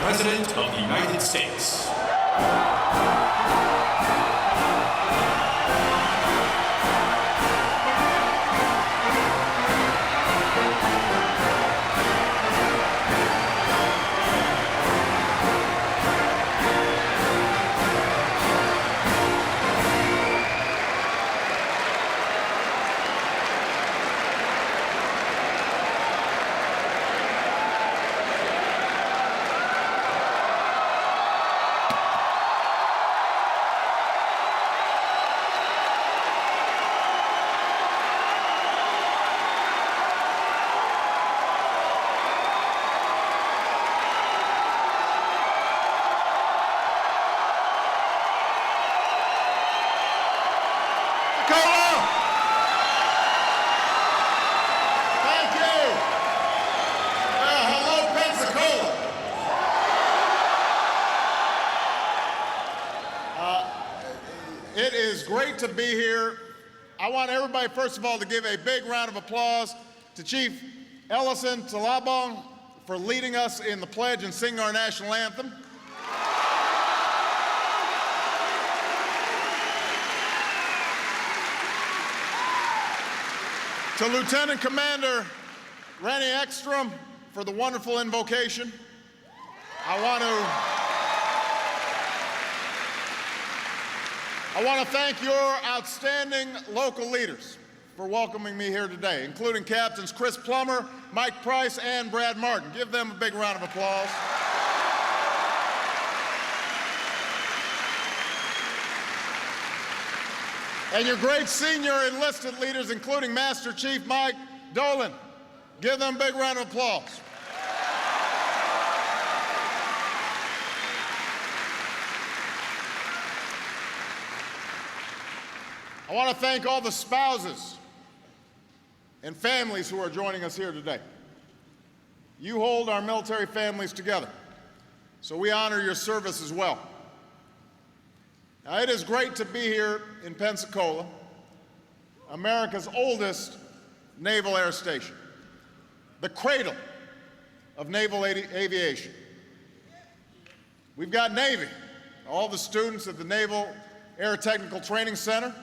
President of the United States. Thank you. Hello, Pensacola. It is great to be here. I want everybody, first of all, to give a big round of applause to Chief Ellison Talabong for leading us in the pledge and singing our national anthem. To Lieutenant Commander Rennie Ekstrom for the wonderful invocation. I want to thank your outstanding local leaders for welcoming me here today, including Captains Chris Plummer, Mike Price, and Brad Martin. Give them a big round of applause. And your great senior enlisted leaders, including Master Chief Mike Dolan. Give them a big round of applause. I want to thank all the spouses and families who are joining us here today. You hold our military families together, so we honor your service as well. Now, it is great to be here in Pensacola, America's oldest naval air station, the cradle of naval aviation. We've got Navy, all the students at the Naval Air Technical Training Center.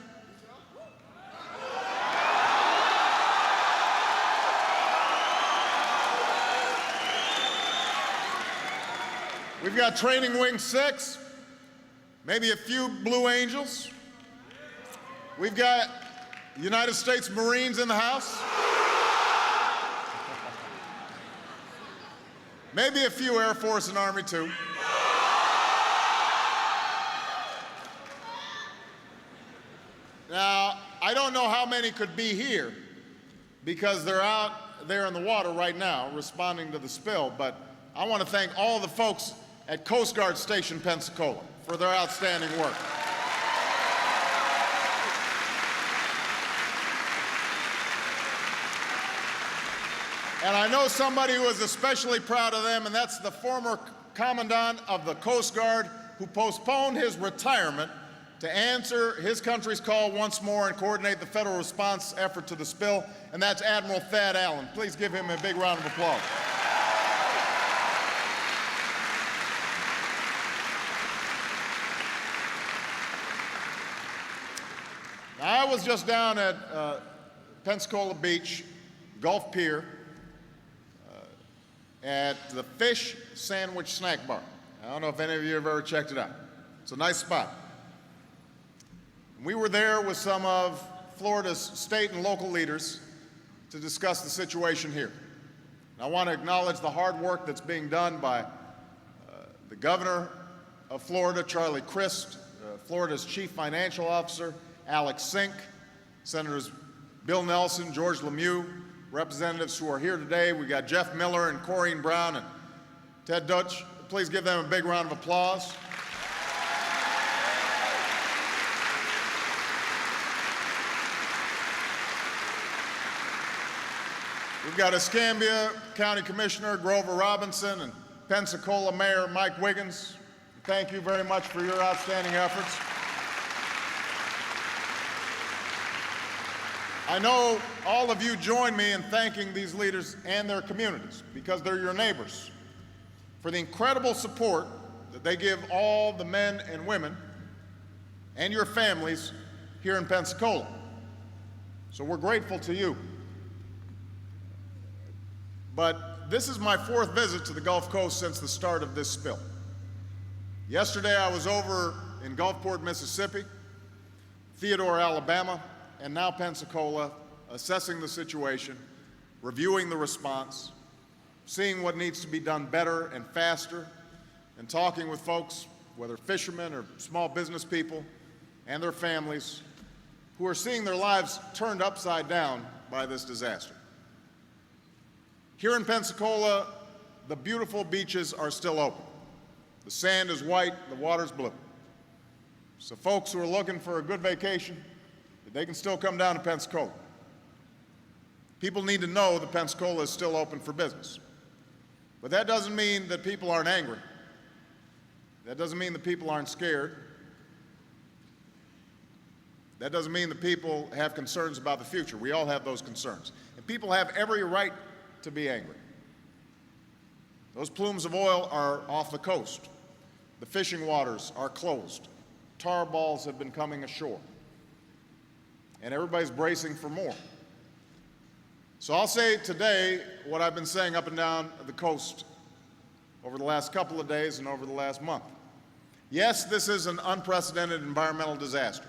We've got Training Wing 6, maybe a few Blue Angels. We've got United States Marines in the house. Maybe a few Air Force and Army too. Now, I don't know how many could be here because they're out there in the water right now responding to the spill, but I want to thank all the folks at Coast Guard Station Pensacola for their outstanding work. And I know somebody who is especially proud of them, and that's the former Commandant of the Coast Guard who postponed his retirement to answer his country's call once more and coordinate the federal response effort to the spill, and that's Admiral Thad Allen. Please give him a big round of applause. Now, I was just down at Pensacola Beach, Gulf Pier, at the Fish Sandwich Snack Bar. I don't know if any of you have ever checked it out. It's a nice spot. We were there with some of Florida's state and local leaders to discuss the situation here. And I want to acknowledge the hard work that's being done by the governor of Florida, Charlie Crist, Florida's chief financial officer, Alex Sink, Senators Bill Nelson, George Lemieux, representatives who are here today. We got Jeff Miller and Corrine Brown and Ted Dutch. Please give them a big round of applause. We've got Escambia County Commissioner Grover Robinson and Pensacola Mayor Mike Wiggins. Thank you very much for your outstanding efforts. I know all of you join me in thanking these leaders and their communities because they're your neighbors for the incredible support that they give all the men and women and your families here in Pensacola. So we're grateful to you. But this is my fourth visit to the Gulf Coast since the start of this spill. Yesterday I was over in Gulfport, Mississippi, Theodore, Alabama, and now Pensacola, assessing the situation, reviewing the response, seeing what needs to be done better and faster, and talking with folks, whether fishermen or small business people and their families, who are seeing their lives turned upside down by this disaster. Here in Pensacola, the beautiful beaches are still open. The sand is white, the water's blue. So folks who are looking for a good vacation, they can still come down to Pensacola. People need to know that Pensacola is still open for business. But that doesn't mean that people aren't angry. That doesn't mean that people aren't scared. That doesn't mean that people have concerns about the future. We all have those concerns. And people have every right to be angry. Those plumes of oil are off the coast. The fishing waters are closed. Tar balls have been coming ashore. And everybody's bracing for more. So I'll say today what I've been saying up and down the coast over the last couple of days and over the last month. Yes, this is an unprecedented environmental disaster.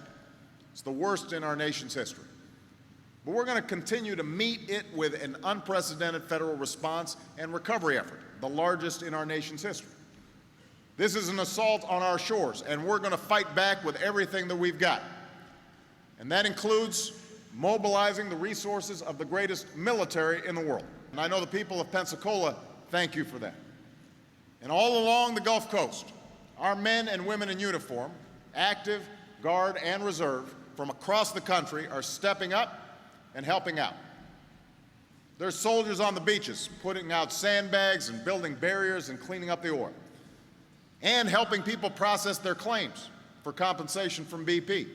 It's the worst in our nation's history. But we're going to continue to meet it with an unprecedented federal response and recovery effort, the largest in our nation's history. This is an assault on our shores, and we're going to fight back with everything that we've got. And that includes mobilizing the resources of the greatest military in the world. And I know the people of Pensacola thank you for that. And all along the Gulf Coast, our men and women in uniform, active, Guard, and Reserve from across the country are stepping up and helping out. There's soldiers on the beaches putting out sandbags and building barriers and cleaning up the oil, and helping people process their claims for compensation from BP.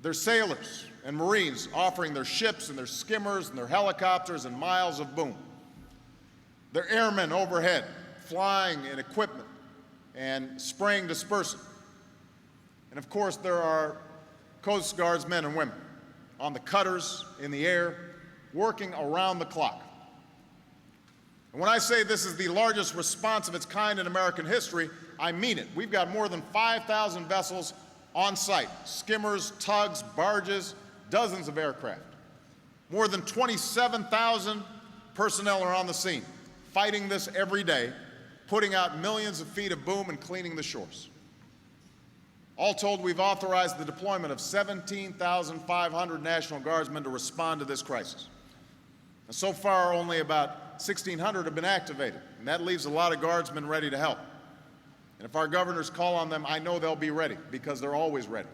There's sailors and Marines offering their ships and their skimmers and their helicopters and miles of boom. There are airmen overhead flying in equipment and spraying dispersant. And of course, there are Coast Guard's men and women on the cutters, in the air, working around the clock. And when I say this is the largest response of its kind in American history, I mean it. We've got more than 5,000 vessels on site, skimmers, tugs, barges, dozens of aircraft. More than 27,000 personnel are on the scene, fighting this every day, putting out millions of feet of boom and cleaning the shores. All told, we've authorized the deployment of 17,500 National Guardsmen to respond to this crisis. And so far, only about 1,600 have been activated, and that leaves a lot of Guardsmen ready to help. And if our governors call on them, I know they'll be ready, because they're always ready.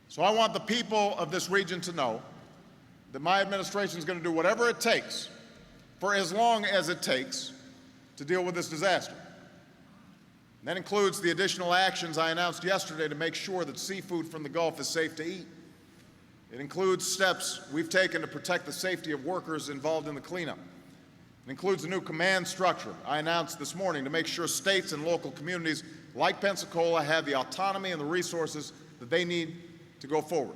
So I want the people of this region to know that my administration is going to do whatever it takes, for as long as it takes, to deal with this disaster. And that includes the additional actions I announced yesterday to make sure that seafood from the Gulf is safe to eat. It includes steps we've taken to protect the safety of workers involved in the cleanup. It includes a new command structure I announced this morning to make sure states and local communities like Pensacola have the autonomy and the resources that they need to go forward.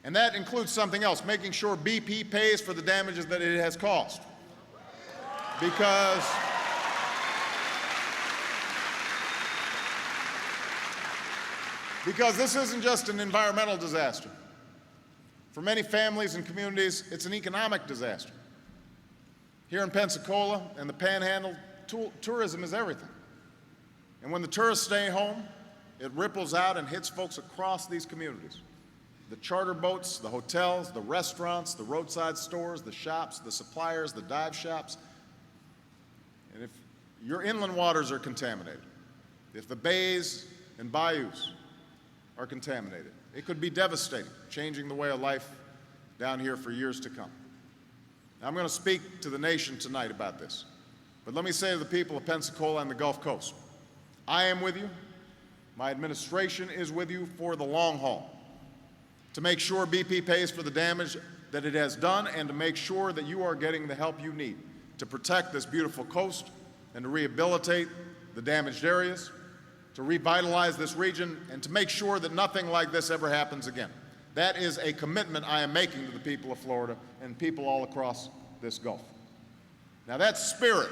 And that includes something else, making sure BP pays for the damages that it has caused. Because this isn't just an environmental disaster. For many families and communities, it's an economic disaster. Here in Pensacola and the Panhandle, tourism is everything. And when the tourists stay home, it ripples out and hits folks across these communities. The charter boats, the hotels, the restaurants, the roadside stores, the shops, the suppliers, the dive shops. And if your inland waters are contaminated, if the bays and bayous are contaminated, it could be devastating, changing the way of life down here for years to come. Now, I'm going to speak to the nation tonight about this, but let me say to the people of Pensacola and the Gulf Coast, I am with you. My administration is with you for the long haul, to make sure BP pays for the damage that it has done and to make sure that you are getting the help you need to protect this beautiful coast and to rehabilitate the damaged areas, to revitalize this region, and to make sure that nothing like this ever happens again. That is a commitment I am making to the people of Florida and people all across this Gulf. Now that spirit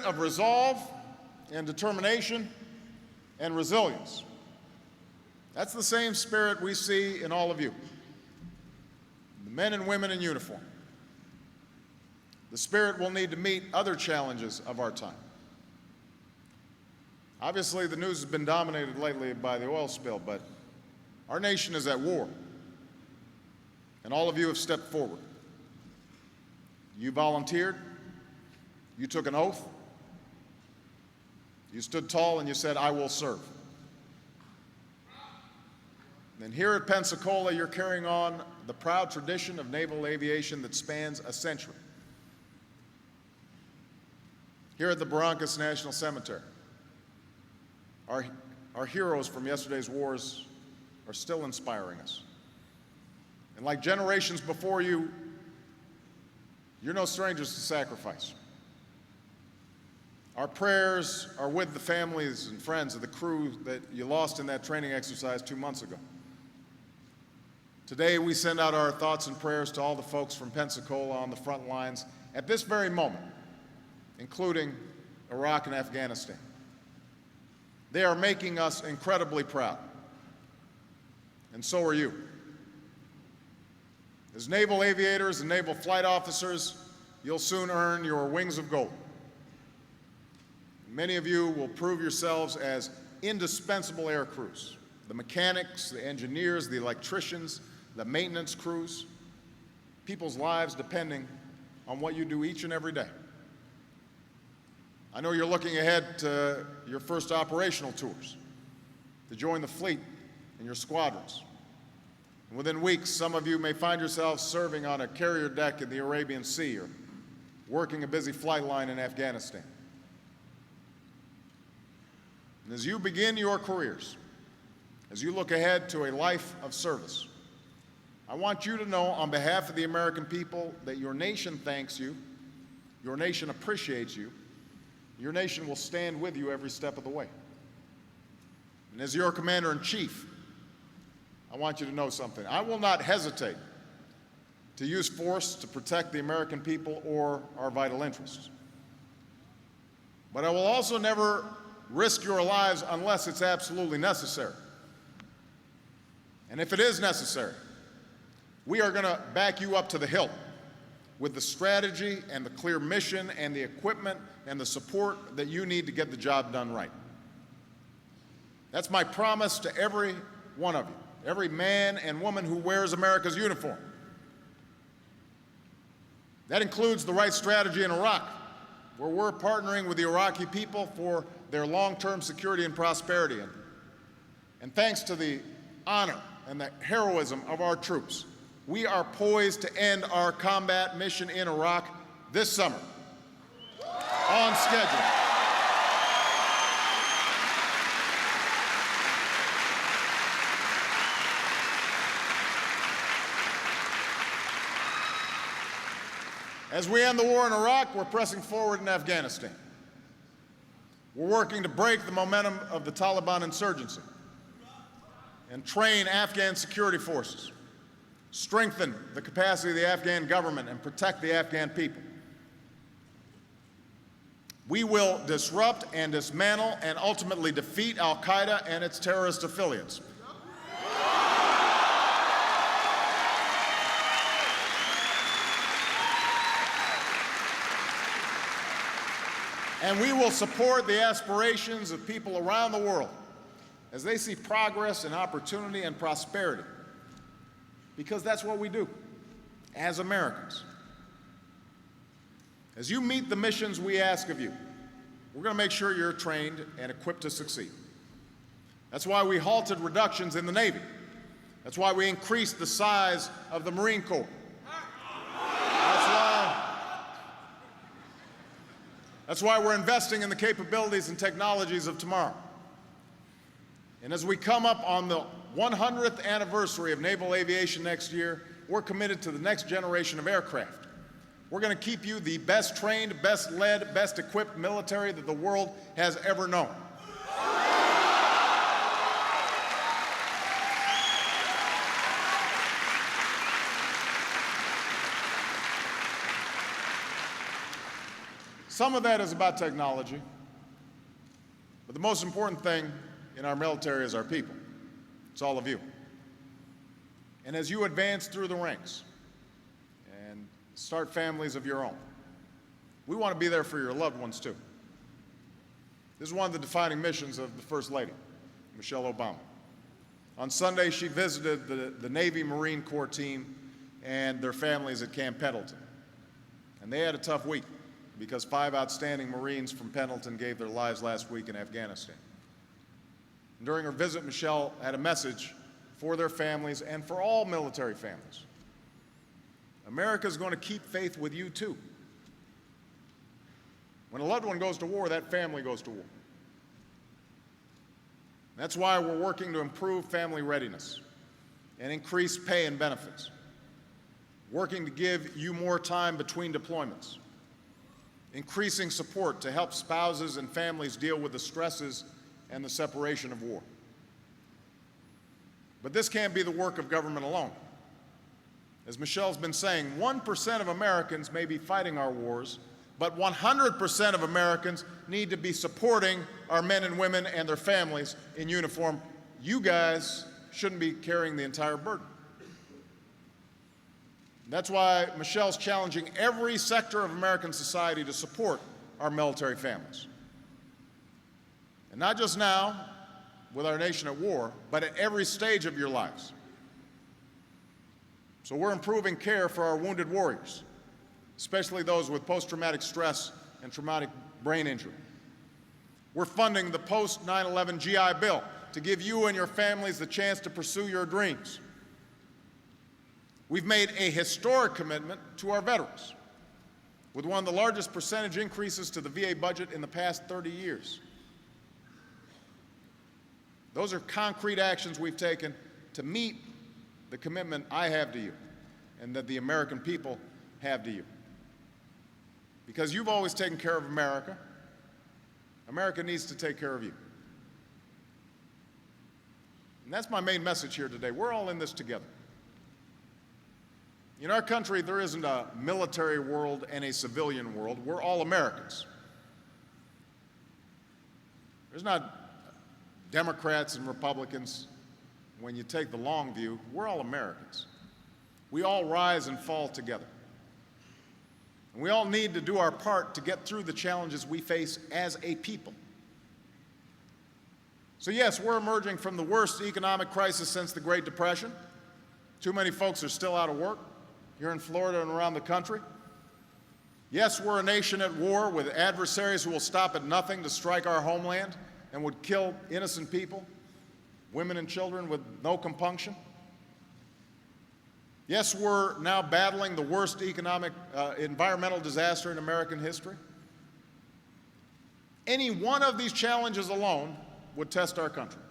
of resolve and determination and resilience, that's the same spirit we see in all of you, the men and women in uniform. The spirit will need to meet other challenges of our time. Obviously, the news has been dominated lately by the oil spill, but our nation is at war, and all of you have stepped forward. You volunteered, you took an oath, you stood tall and you said, "I will serve." And here at Pensacola, you're carrying on the proud tradition of naval aviation that spans a century. Here at the Barrancas National Cemetery, our heroes from yesterday's wars are still inspiring us. And like generations before you, you're no strangers to sacrifice. Our prayers are with the families and friends of the crew that you lost in that training exercise 2 months ago. Today, we send out our thoughts and prayers to all the folks from Pensacola on the front lines at this very moment, including Iraq and Afghanistan. They are making us incredibly proud, and so are you. As naval aviators and naval flight officers, you'll soon earn your wings of gold. Many of you will prove yourselves as indispensable air crews, the mechanics, the engineers, the electricians, the maintenance crews, people's lives depending on what you do each and every day. I know you're looking ahead to your first operational tours, to join the fleet and your squadrons. And within weeks, some of you may find yourselves serving on a carrier deck in the Arabian Sea or working a busy flight line in Afghanistan. And as you begin your careers, as you look ahead to a life of service, I want you to know on behalf of the American people that your nation thanks you, your nation appreciates you, your nation will stand with you every step of the way. And as your commander-in-chief, I want you to know something. I will not hesitate to use force to protect the American people or our vital interests. But I will also never risk your lives unless it's absolutely necessary. And if it is necessary, we are going to back you up to the hilt with the strategy and the clear mission and the equipment and the support that you need to get the job done right. That's my promise to every one of you, every man and woman who wears America's uniform. That includes the right strategy in Iraq, where we're partnering with the Iraqi people for their long-term security and prosperity. And thanks to the honor and the heroism of our troops, we are poised to end our combat mission in Iraq this summer, on schedule. As we end the war in Iraq, we're pressing forward in Afghanistan. We're working to break the momentum of the Taliban insurgency and train Afghan security forces, strengthen the capacity of the Afghan government, and protect the Afghan people. We will disrupt and dismantle and ultimately defeat al-Qaeda and its terrorist affiliates. And we will support the aspirations of people around the world as they see progress and opportunity and prosperity, because that's what we do as Americans. As you meet the missions we ask of you, we're going to make sure you're trained and equipped to succeed. That's why we halted reductions in the Navy. That's why we increased the size of the Marine Corps. That's why we're investing in the capabilities and technologies of tomorrow. And as we come up on the 100th anniversary of naval aviation next year, we're committed to the next generation of aircraft. We're going to keep you the best trained, best led, best equipped military that the world has ever known. Some of that is about technology, but the most important thing in our military is our people. It's all of you. And as you advance through the ranks and start families of your own, we want to be there for your loved ones too. This is one of the defining missions of the First Lady, Michelle Obama. On Sunday, she visited the Navy Marine Corps team and their families at Camp Pendleton. And they had a tough week, because 5 outstanding Marines from Pendleton gave their lives last week in Afghanistan. And during her visit, Michelle had a message for their families and for all military families. America's going to keep faith with you too. When a loved one goes to war, that family goes to war. That's why we're working to improve family readiness and increase pay and benefits, working to give you more time between deployments, increasing support to help spouses and families deal with the stresses and the separation of war. But this can't be the work of government alone. As Michelle's been saying, 1% of Americans may be fighting our wars, but 100% of Americans need to be supporting our men and women and their families in uniform. You guys shouldn't be carrying the entire burden. That's why Michelle's challenging every sector of American society to support our military families. And not just now, with our nation at war, but at every stage of your lives. So we're improving care for our wounded warriors, especially those with post-traumatic stress and traumatic brain injury. We're funding the post-9/11 GI Bill to give you and your families the chance to pursue your dreams. We've made a historic commitment to our veterans, with one of the largest percentage increases to the VA budget in the past 30 years. Those are concrete actions we've taken to meet the commitment I have to you and that the American people have to you. Because you've always taken care of America, America needs to take care of you. And that's my main message here today. We're all in this together. In our country, there isn't a military world and a civilian world. We're all Americans. There's not Democrats and Republicans. When you take the long view, we're all Americans. We all rise and fall together. And we all need to do our part to get through the challenges we face as a people. So yes, we're emerging from the worst economic crisis since the Great Depression. Too many folks are still out of work here in Florida and around the country. Yes, we're a nation at war with adversaries who will stop at nothing to strike our homeland and would kill innocent people, women and children, with no compunction. Yes, we're now battling the worst environmental disaster in American history. Any one of these challenges alone would test our country.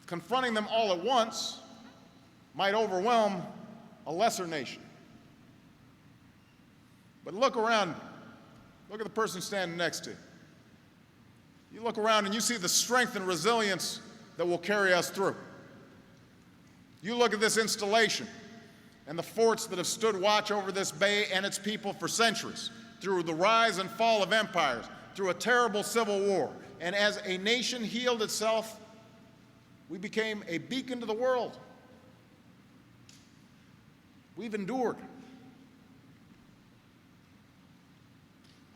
Confronting them all at once might overwhelm a lesser nation. But look around. Look at the person standing next to you. You look around and you see the strength and resilience that will carry us through. You look at this installation and the forts that have stood watch over this bay and its people for centuries, through the rise and fall of empires, through a terrible civil war. And as a nation healed itself, we became a beacon to the world. We've endured.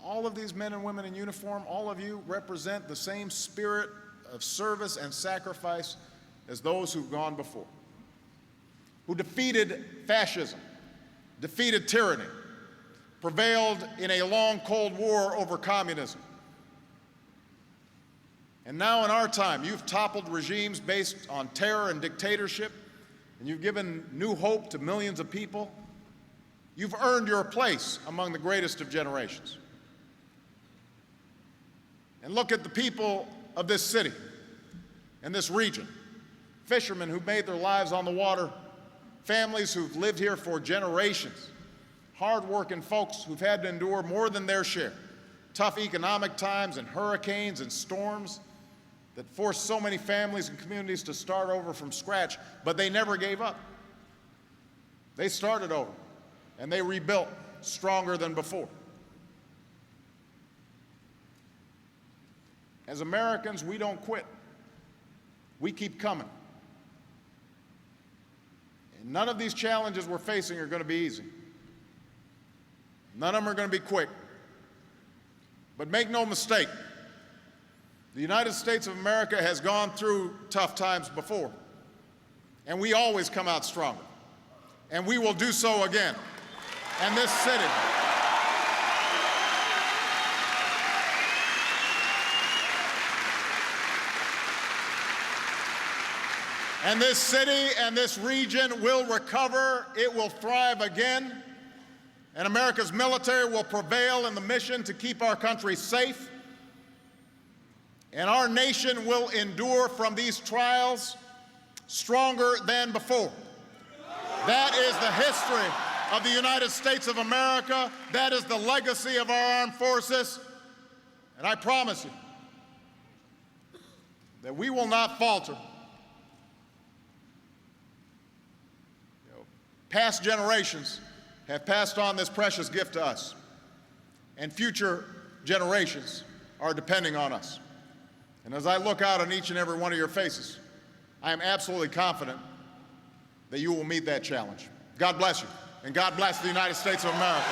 All of these men and women in uniform, all of you represent the same spirit of service and sacrifice as those who've gone before, who defeated fascism, defeated tyranny, prevailed in a long Cold War over communism. And now in our time, you've toppled regimes based on terror and dictatorship, and you've given new hope to millions of people. You've earned your place among the greatest of generations. And look at the people of this city and this region. Fishermen who've made their lives on the water, families who've lived here for generations, hard-working folks who've had to endure more than their share, tough economic times and hurricanes and storms that forced so many families and communities to start over from scratch, but they never gave up. They started over, and they rebuilt stronger than before. As Americans, we don't quit. We keep coming. And none of these challenges we're facing are going to be easy. None of them are going to be quick. But make no mistake, the United States of America has gone through tough times before, and we always come out stronger. And we will do so again. And this city, and this region will recover. It will thrive again. And America's military will prevail in the mission to keep our country safe. And our nation will endure from these trials stronger than before. That is the history of the United States of America. That is the legacy of our armed forces. And I promise you that we will not falter. Past generations have passed on this precious gift to us, and future generations are depending on us. And as I look out on each and every one of your faces, I am absolutely confident that you will meet that challenge. God bless you, and God bless the United States of America.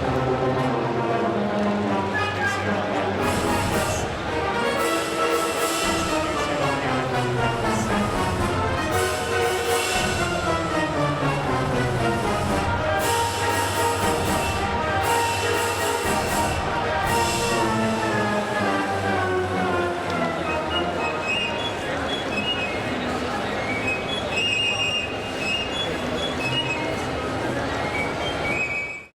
Thank you.